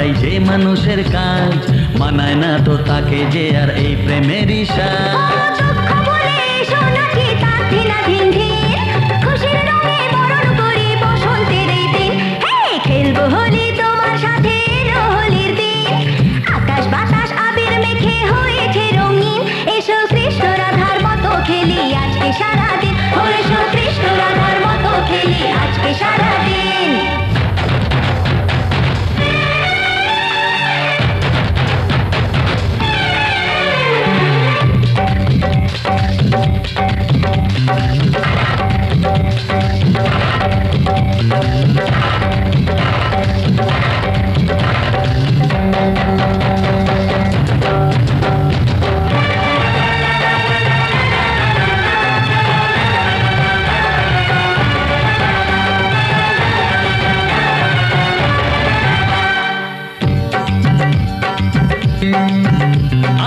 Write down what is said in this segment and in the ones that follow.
করাই যে মানুষের কাজ, মানায় না তো তাকে যে আর এই প্রেমেরই সাজ। খেলবো হোলি তোমার সাথে, এলো হোলির দিন। আকাশ বাতাস আবির মেখে হয়েছে রঙিন। এসো কৃষ্ণ রাধার মতো খেলি আজকে সারাদিন। এসো কৃষ্ণ রাধার মতো খেলি আজকে সারাদিন।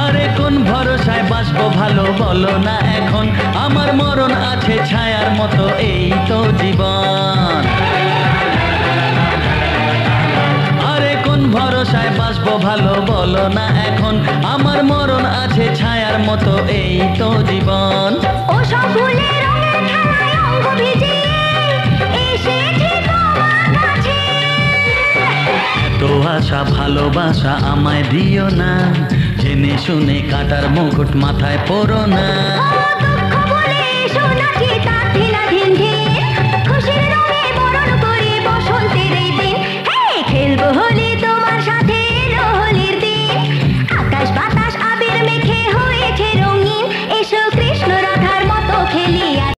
আরে কোন ভরসায় বাঁচবো ভালো বলো না এখন, আমার মরণ আছে ছায়ার মতো এই তো জীবন। আরে কোন ভরসায় বাঁচবো ভালো বলো না এখন, আমার মরণ আছে ছায়ার মতো এই তো জীবন। ও সব ভুলে রঙের খেলায় অঙ্গ ভিজিয়ে এসেছি তোমার কাছে। তো আশা ভালোবাসা আমায় দিও না, জেনে শুনে কাটার মুকুট মাথায় পরো না।